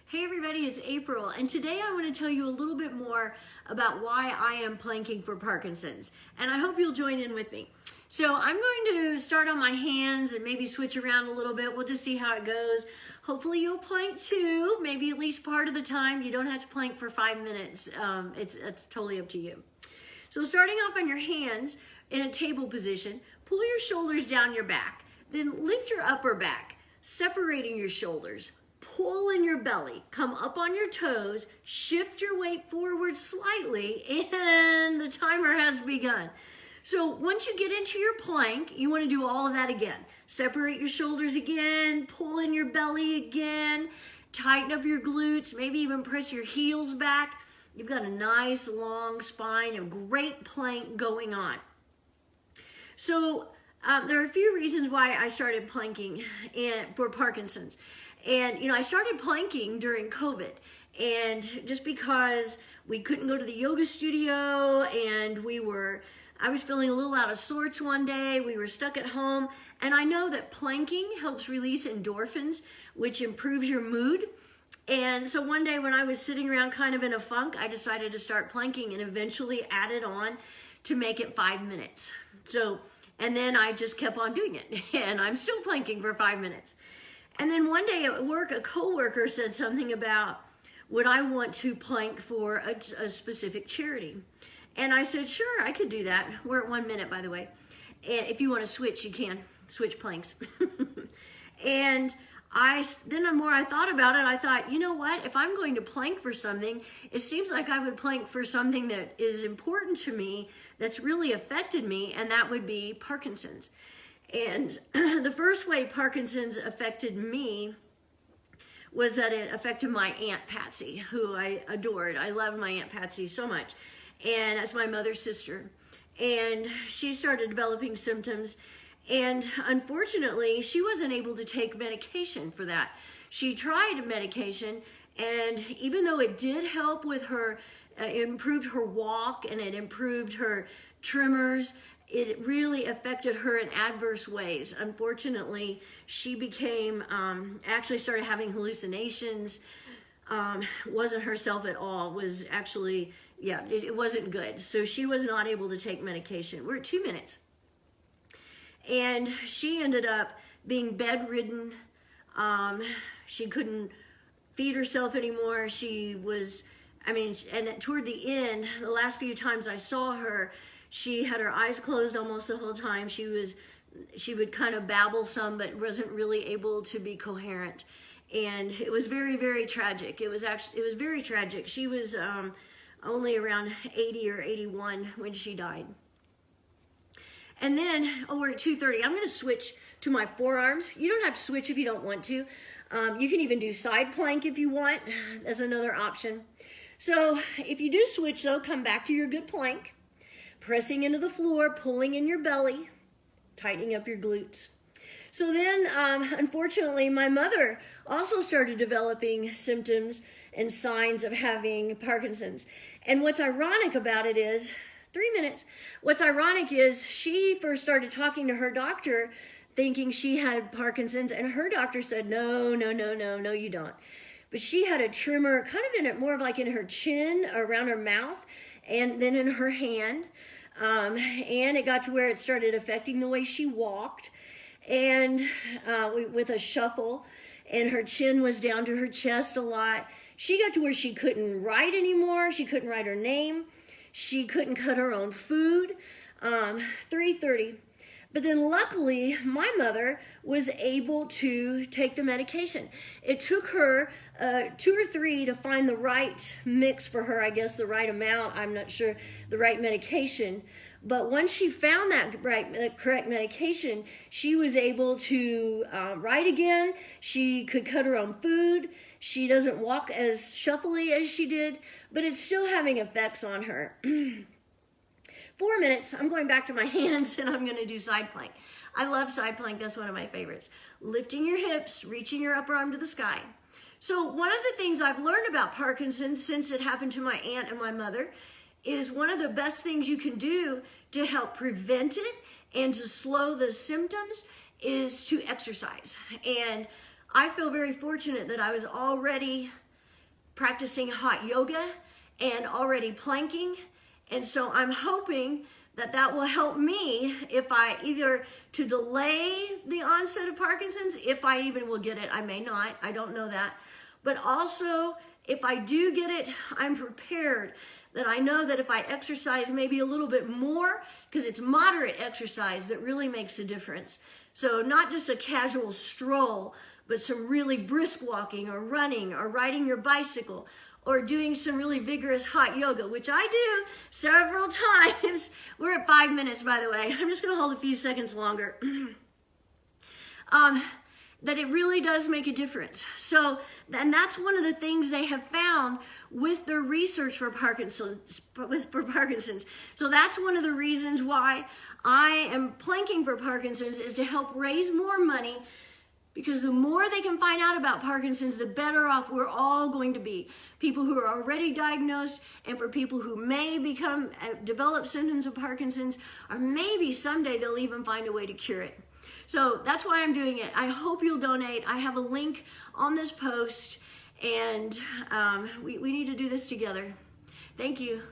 Hey everybody, it's April, and today I want to tell you a little bit more about why I am planking for Parkinson's, and I hope you'll join in with me. So I'm going to start on my hands and maybe switch around a little bit. We'll just see how it goes. Hopefully you'll plank too, maybe at least part of the time. You don't have to plank for 5 minutes. It's totally up to you. So starting off on your hands in a table position, pull your shoulders down your back, then lift your upper back, separating your shoulders. Pull in your belly, come up on your toes, shift your weight forward slightly, and the timer has begun. So once you get into your plank, you want to do all of that again. Separate your shoulders again, pull in your belly again, tighten up your glutes, maybe even press your heels back. You've got a nice long spine, a great plank going on. So there are a few reasons why I started planking for Parkinson's. And, I started planking during COVID, and just because we couldn't go to the yoga studio and I was feeling a little out of sorts one day, we were stuck at home, and I know that planking helps release endorphins, which improves your mood. And so one day when I was sitting around kind of in a funk, I decided to start planking and eventually added on to make it 5 minutes. And then I just kept on doing it, and I'm still planking for 5 minutes. And then one day at work, a coworker said something about, would I want to plank for a specific charity? And I said, sure, I could do that. We're at 1 minute, by the way. And if you want to switch, you can switch planks. And the more I thought about it, I thought, you know what? If I'm going to plank for something, it seems like I would plank for something that is important to me, that's really affected me, and that would be Parkinson's. And the first way Parkinson's affected me was that it affected my Aunt Patsy, who I adored. I loved my Aunt Patsy so much. And that's my mother's sister. And she started developing symptoms. And unfortunately, she wasn't able to take medication for that. She tried medication, and even though it did help with her, it improved her walk and it improved her tremors, it really affected her in adverse ways. Unfortunately, she became, actually started having hallucinations, wasn't herself at all, was actually, it wasn't good. So she was not able to take medication. We're at 2 minutes. And she ended up being bedridden. She couldn't feed herself anymore. And toward the end, the last few times I saw her, she had her eyes closed almost the whole time. She would kind of babble some, but wasn't really able to be coherent. And it was very, very tragic. It was very tragic. She was only around 80 or 81 when she died. And then, we're at 2:30. I'm going to switch to my forearms. You don't have to switch if you don't want to. You can even do side plank if you want. That's another option. So if you do switch, though, come back to your good plank. Pressing into the floor, pulling in your belly, tightening up your glutes. So then, unfortunately, my mother also started developing symptoms and signs of having Parkinson's. And what's ironic about it is, 3 minutes, what's ironic is she first started talking to her doctor thinking she had Parkinson's, and her doctor said, no, you don't. But she had a tremor kind of in it, more of like in her chin, around her mouth, and then in her hand. And it got to where it started affecting the way she walked, and with a shuffle, and her chin was down to her chest a lot. She got to where she couldn't write anymore. She couldn't write her name. She couldn't cut her own food. 3:30. But then luckily, my mother was able to take the medication. It took her 2 or 3 to find the right mix for her, I guess the right amount, I'm not sure, the right medication. But once she found that correct medication, she was able to write again. She could cut her own food. She doesn't walk as shuffly as she did, but it's still having effects on her. 4 minutes, I'm going back to my hands and I'm going to do side plank. I love side plank, that's one of my favorites. Lifting your hips, reaching your upper arm to the sky. So one of the things I've learned about Parkinson's since it happened to my aunt and my mother is one of the best things you can do to help prevent it and to slow the symptoms is to exercise. And I feel very fortunate that I was already practicing hot yoga and already planking. And so I'm hoping that that will help me if I either to delay the onset of Parkinson's, if I even will get it. I may not, I don't know that. But also, if I do get it, I'm prepared, that I know that if I exercise maybe a little bit more, because it's moderate exercise that really makes a difference. So not just a casual stroll, but some really brisk walking or running or riding your bicycle or doing some really vigorous hot yoga, which I do several times. We're at 5 minutes, by the way. I'm just gonna hold a few seconds longer. That it really does make a difference. So, and that's one of the things they have found with their research for Parkinson's. So that's one of the reasons why I am planking for Parkinson's, is to help raise more money, because the more they can find out about Parkinson's, the better off we're all going to be. People who are already diagnosed, and for people who may develop symptoms of Parkinson's, or maybe someday they'll even find a way to cure it. So that's why I'm doing it. I hope you'll donate. I have a link on this post, and we need to do this together. Thank you.